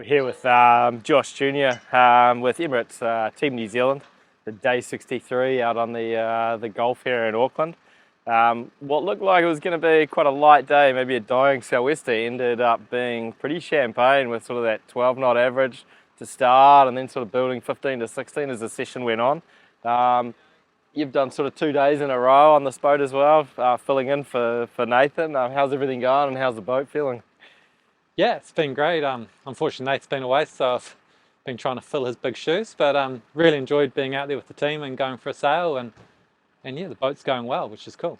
Here with Josh Jr. With Emirates Team New Zealand, the day 63 out on the Gulf here in Auckland. What looked like it was going to be quite a light day, maybe a dying sou'wester, ended up being pretty champagne with sort of that 12 knot average to start and then sort of building 15 to 16 as the session went on. You've done sort of 2 days in a row on this boat as well, filling in for Nathan. How's everything going and how's the boat feeling? Yeah, it's been great. Unfortunately, Nate's been away, so I've been trying to fill his big shoes, but really enjoyed being out there with the team and going for a sail, and yeah, the boat's going well, which is cool.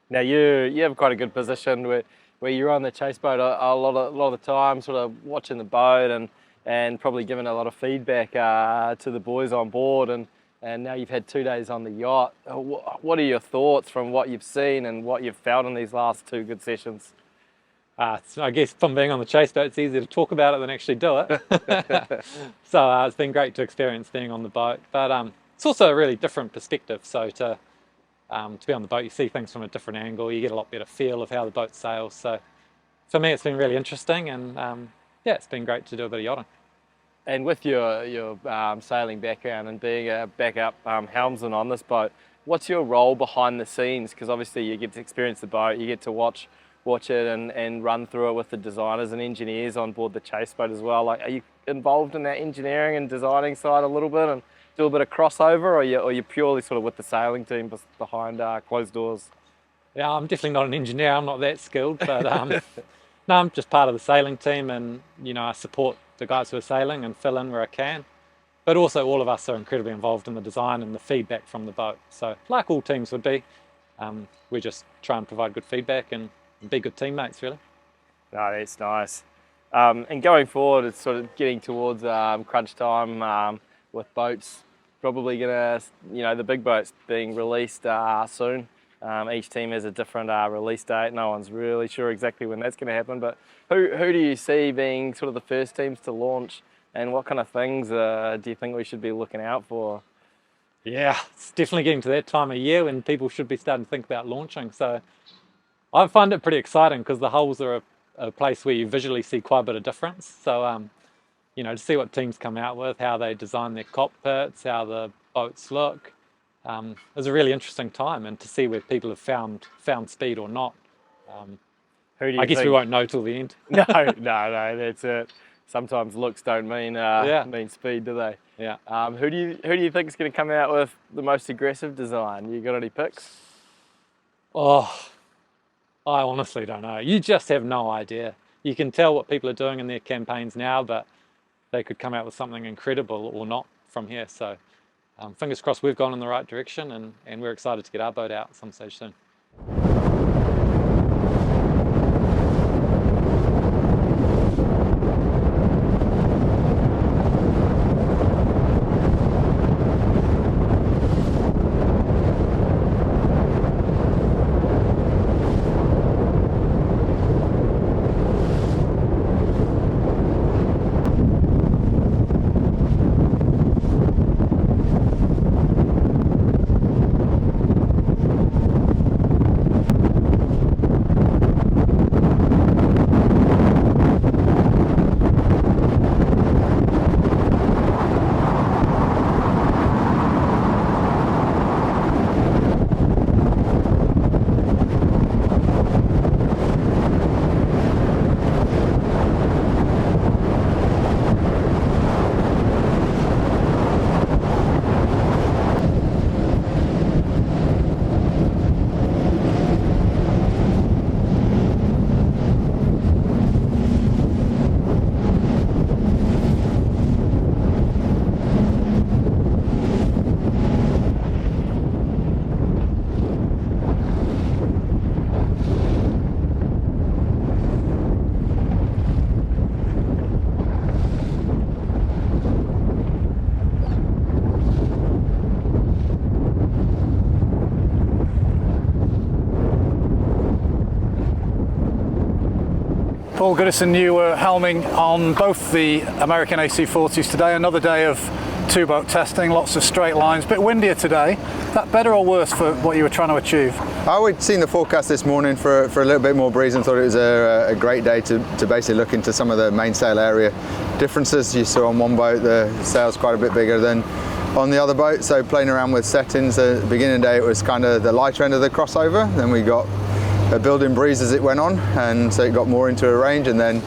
Now you have quite a good position where you're on the chase boat a lot of the time, sort of watching the boat and probably giving a lot of feedback to the boys on board, and now you've had 2 days on the yacht. What are your thoughts from what you've seen and what you've felt in these last 2 good sessions? I guess from being on the chase boat, it's easier to talk about it than actually do it. So it's been great to experience being on the boat, but it's also a really different perspective. So to be on the boat, you see things from a different angle, you get a lot better feel of how the boat sails. So for me, it's been really interesting, and yeah, it's been great to do a bit of yachting. And with your sailing background and being a backup helmsman on this boat, what's your role behind the scenes? Because obviously you get to experience the boat, you get to watch it and run through it with the designers and engineers on board the chase boat as well. Like, are you involved in that engineering and designing side a little bit and do a bit of crossover, or are you purely sort of with the sailing team behind closed doors? Yeah, I'm definitely not an engineer, I'm not that skilled, but no, I'm just part of the sailing team, and I support the guys who are sailing and fill in where I can. But also all of us are incredibly involved in the design and the feedback from the boat. So like all teams would be, we just try and provide good feedback and be good teammates, really. No, that's nice. And going forward, it's sort of getting towards crunch time with boats probably going to, the big boats being released soon. Each team has a different release date. No one's really sure exactly when that's going to happen, but who do you see being sort of the first teams to launch, and what kind of things do you think we should be looking out for? Yeah, it's definitely getting to that time of year when people should be starting to think about launching. So I find it pretty exciting because the hulls are a place where you visually see quite a bit of difference. So, to see what teams come out with, how they design their cockpits, how the boats look, is a really interesting time, and to see where people have found speed or not. I guess we won't know till the end. No, that's it. Sometimes looks don't mean speed, do they? Yeah. Who do you think is going to come out with the most aggressive design? You got any picks? Oh, I honestly don't know. You just have no idea. You can tell what people are doing in their campaigns now, but they could come out with something incredible or not from here. So fingers crossed we've gone in the right direction, and we're excited to get our boat out some stage soon. Paul Goodison, you were helming on both the American AC40s today. Another day of two-boat testing, lots of straight lines, a bit windier today. Is that better or worse for what you were trying to achieve? We'd seen the forecast this morning for a little bit more breeze and thought it was a great day to basically look into some of the mainsail area differences. You saw on one boat the sail's quite a bit bigger than on the other boat, so playing around with settings. At the beginning of the day it was kind of the lighter end of the crossover, then we got a building breeze as it went on, and so it got more into a range and then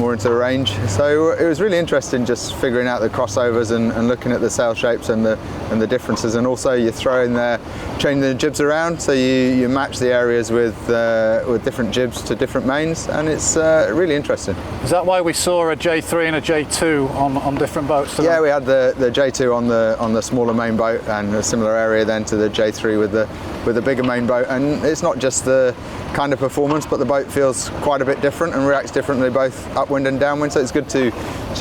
more into the range. So it was really interesting just figuring out the crossovers and looking at the sail shapes and the differences, and also you throw in there changing the jibs around, so you match the areas with different jibs to different mains, and it's really interesting. Is that why we saw a J3 and a J2 on different boats today? Yeah, we had the J2 on the smaller main boat and a similar area then to the J3 with the bigger main boat, and it's not just the kind of performance, but the boat feels quite a bit different and reacts differently both upwind and downwind, so it's good to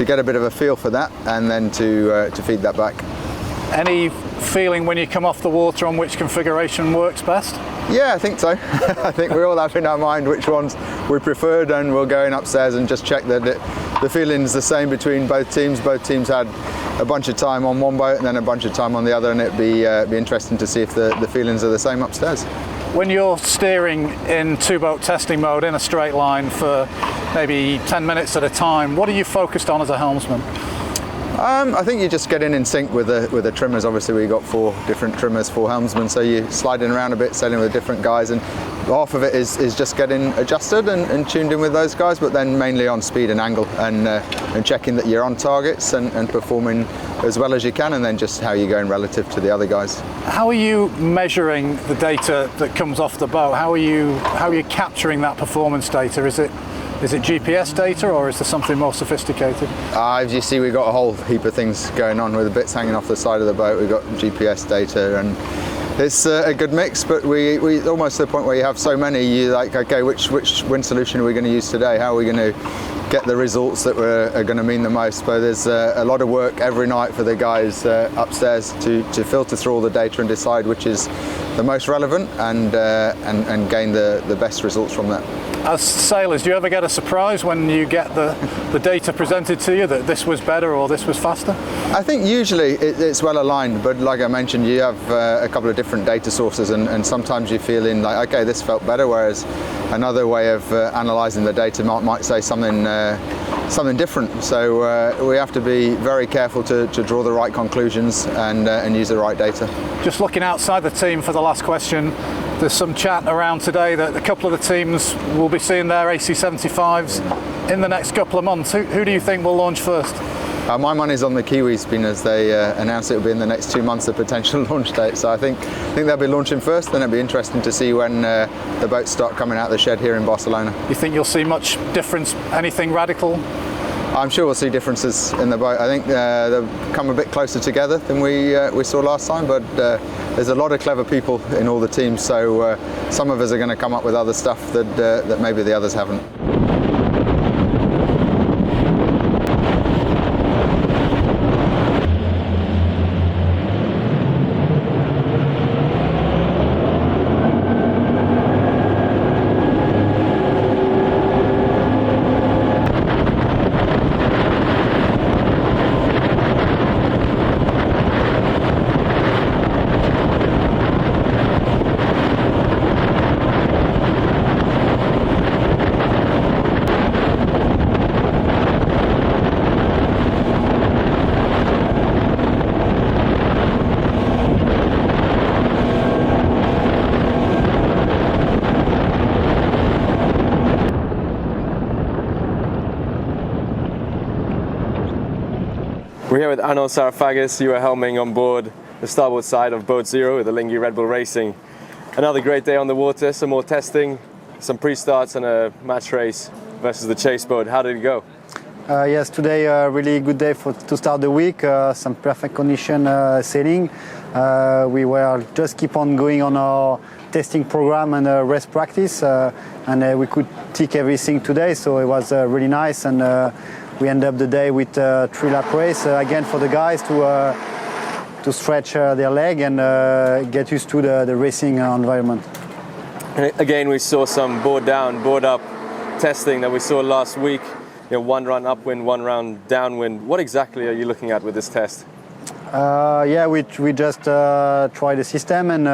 get a bit of a feel for that and then to feed that back. Any feeling when you come off the water on which configuration works best? Yeah, I think so. I think we all have in our mind which ones we preferred, and we'll go in upstairs and just check that the feeling's the same between both teams. Both teams had a bunch of time on one boat and then a bunch of time on the other, and it'd be interesting to see if the feelings are the same upstairs. When you're steering in two-boat testing mode in a straight line for maybe 10 minutes at a time, what are you focused on as a helmsman? I think you just get in sync with the trimmers. Obviously we got 4 different trimmers, 4 helmsmen, so you're sliding around a bit, sailing with different guys, and half of it is just getting adjusted and tuned in with those guys, but then mainly on speed and angle and checking that you're on targets and performing as well as you can, and then just how you're going relative to the other guys. How are you measuring the data that comes off the boat? How are you capturing that performance data? Is it GPS data, or is there something more sophisticated? As you see, we've got a whole heap of things going on with the bits hanging off the side of the boat. We've got GPS data, and it's a good mix, but we almost to the point where you have so many, you're like, okay, which wind solution are we going to use today? How are we going to get the results that are going to mean the most? But there's a lot of work every night for the guys upstairs to filter through all the data and decide which is the most relevant and gain the best results from that. As sailors, do you ever get a surprise when you get the data presented to you that this was better or this was faster? I think usually it's well aligned, but like I mentioned, you have a couple of different data sources, and sometimes you're feeling like, okay, this felt better, whereas another way of analysing the data might say something different. So we have to be very careful to draw the right conclusions and use the right data. Just looking outside the team for the last question, there's some chat around today that a couple of the teams will be seeing their AC75s in the next couple of months. Who do you think will launch first? My money's on the Kiwis, being as they announced it will be in the next 2 months, a potential launch date. So I think they'll be launching first. Then it'll be interesting to see when the boats start coming out of the shed here in Barcelona. You think you'll see much difference, anything radical? I'm sure we'll see differences in the boat. I think they'll come a bit closer together than we saw last time, but there's a lot of clever people in all the teams, so some of us are going to come up with other stuff that maybe the others haven't. We're here with Arno Sarafagis. You are helming on board the starboard side of Boat Zero with Alinghi Red Bull Racing. Another great day on the water, some more testing, some pre-starts and a match race versus the chase boat. How did it go? Yes, today a really good day to start the week. Some perfect condition sailing. We were just keep on going on our testing program and race practice, and we could tick everything today. So it was really nice, and we end up the day with a 3-lap race again for the guys to stretch their leg and get used to the racing environment. And again, we saw some board down, board up testing that we saw last week. You know, one run upwind, one round downwind. What exactly are you looking at with this test? Yeah, we just try the system, and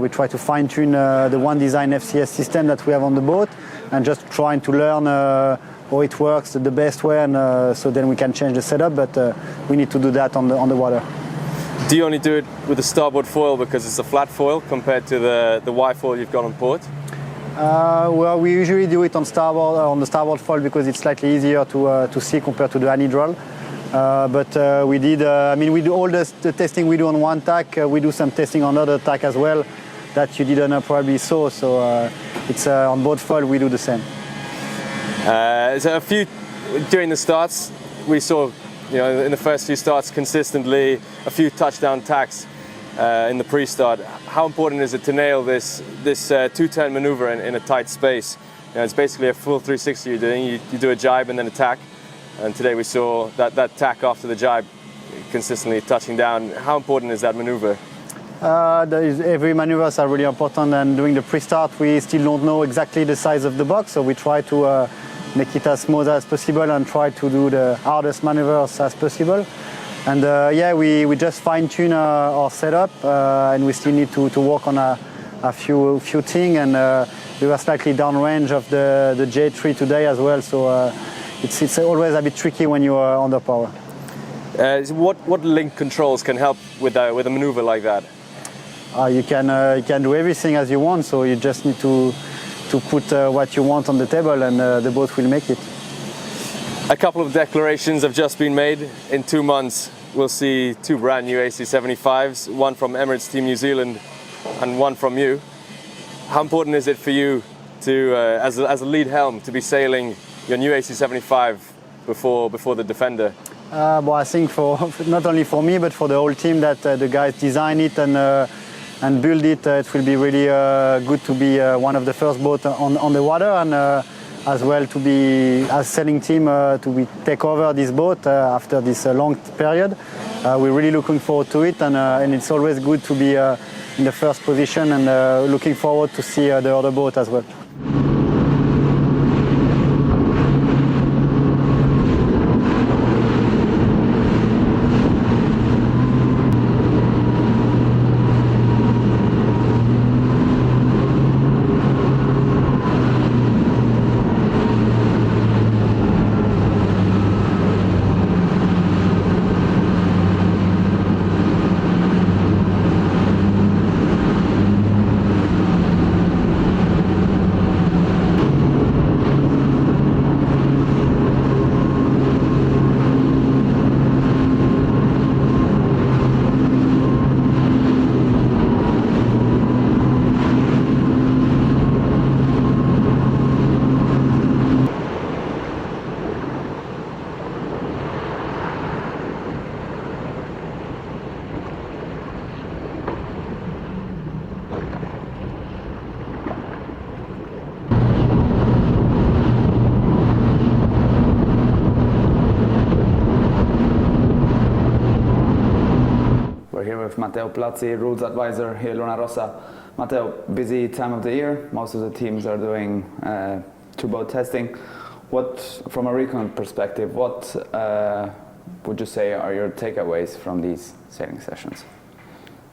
we try to fine tune the One Design FCS system that we have on the boat, and just trying to learn how it works the best way, and so then we can change the setup. But we need to do that on the water. Do you only do it with the starboard foil because it's a flat foil compared to the Y foil you've got on port? Well, we usually do it on the starboard foil because it's slightly easier to see compared to the anhydral. But we do all the testing we do on one tack. We do some testing on other tack as well that you didn't probably saw. So it's on both foil we do the same. So during the starts, we saw, in the first few starts consistently a few touchdown tacks in the pre-start. How important is it to nail this two-turn maneuver in a tight space? It's basically a full 360 you're doing. You do a jibe and then a tack. And today we saw that tack after the jibe consistently touching down. How important is that maneuver? Every maneuvers are really important, and during the pre-start we still don't know exactly the size of the box, so we try to make it as smooth as possible and try to do the hardest maneuvers as possible. And we just fine-tune our setup, and we still need to work on a few things, and we were slightly downrange of the J3 today as well, so it's always a bit tricky when you are under power. What link controls can help with a maneuver like that? You can do everything as you want, so you just need to put what you want on the table, and the boat will make it. A couple of declarations have just been made. In 2 months we'll see 2 brand new AC75s, one from Emirates Team New Zealand and one from you. How important is it for you to, as a lead helm, to be sailing your new AC75 before the Defender? Well, I think for not only for me but for the whole team that the guys design it and build it, it will be really good to be one of the first boats on the water, and as well to be, as sailing team, take over this boat after this long period. We're really looking forward to it, and it's always good to be in the first position, and looking forward to see the other boat as well. Matteo Plazzi, rules advisor here at Rossa. Matteo, busy time of the year. Most of the teams are doing two-boat testing. What, from a recon perspective, what would you say are your takeaways from these sailing sessions?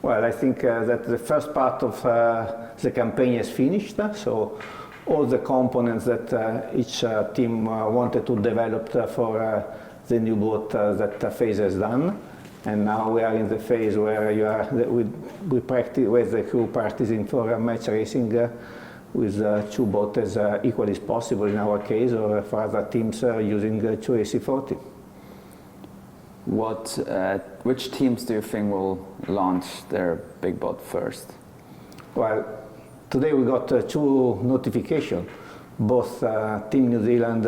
Well, I think that the first part of the campaign is finished. So all the components that each team wanted to develop for the new boat, that phase is done. And now we are in the phase where we practice, where the crew practicing for match racing with 2 boats as equal as possible in our case, or for other teams using 2 AC40. Which teams do you think will launch their big boat first? Well, today we got 2 notifications. Both Team New Zealand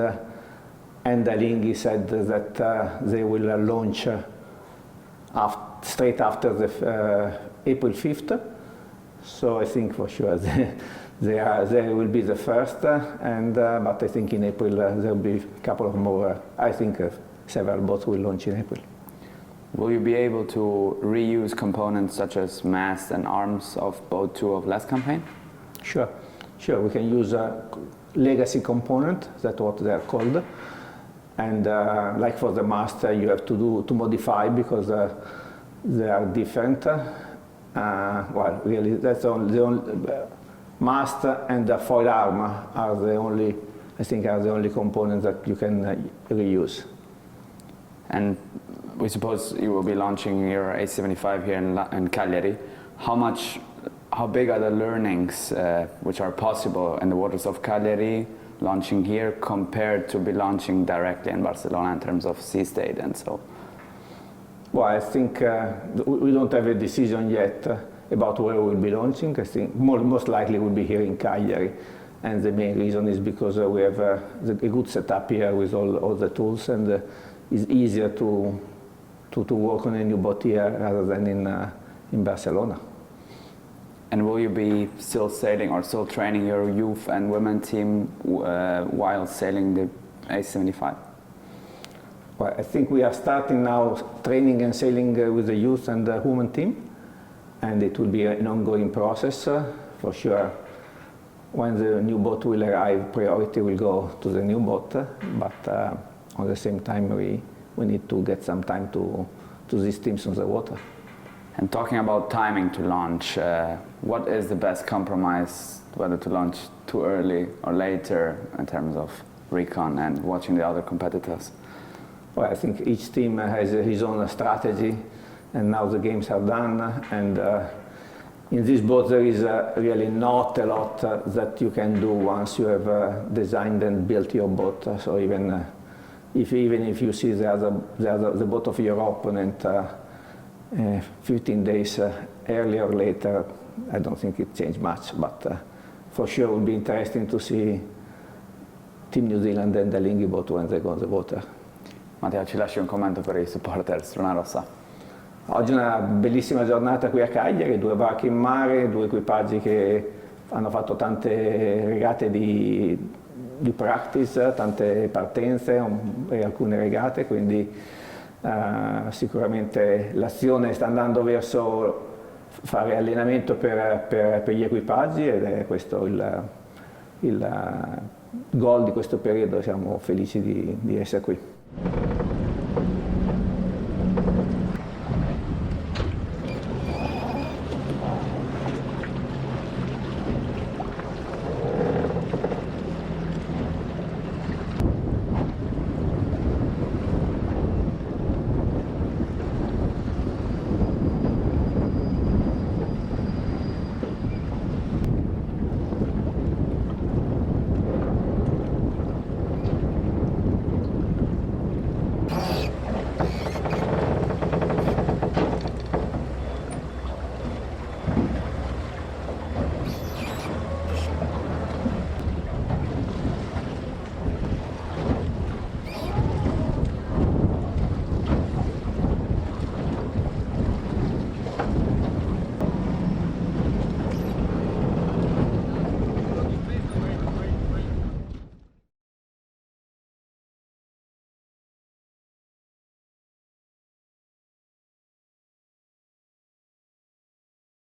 and Alinghi said that they will launch straight after the April 5th. So I think for sure they will be the first, but I think in April there will be a couple of more. I think several boats will launch in April. Will you be able to reuse components such as mast and arms of boat 2 of last campaign? Sure. We can use a legacy component, that's what they are called. And like for the mast, you have to modify because they are different. Well, really, that's the only mast and the foil arm are the only, I think, are the only components that you can reuse. And we suppose you will be launching your A75 here in Cagliari. How big are the learnings which are possible in the waters of Cagliari launching here compared to be launching directly in Barcelona in terms of sea state and so? Well, I think we don't have a decision yet about where we'll be launching. I think most likely we'll be here in Cagliari. And the main reason is because we have a good setup here with all the tools, and it's easier to work on a new boat here rather than in Barcelona. And will you be still sailing or still training your youth and women team while sailing the A75? Well, I think we are starting now training and sailing with the youth and the women team, and it will be an ongoing process for sure. When the new boat will arrive, priority will go to the new boat, but at the same time we need to get some time to these teams on the water. And talking about timing to launch, what is the best compromise, whether to launch too early or later in terms of recon and watching the other competitors? Well, I think each team has his own strategy, and now the games are done, and in this boat there is really not a lot that you can do once you have designed and built your boat. So even if you see the boat of your opponent 15 days earlier or later, I don't think it changed much, but for sure it will be interesting to see Team New Zealand and the Alinghi boat when they go on the water. Matteo, ci lasci un commento per i supporters Luna Rossa. Oggi è una bellissima giornata qui a Cagliari, 2 barche in mare, 2 equipaggi che hanno fatto tante regate di practice, tante partenze e alcune regate, quindi sicuramente l'azione sta andando verso fare allenamento per gli equipaggi, ed è questo il goal di questo periodo. Siamo felici di essere qui.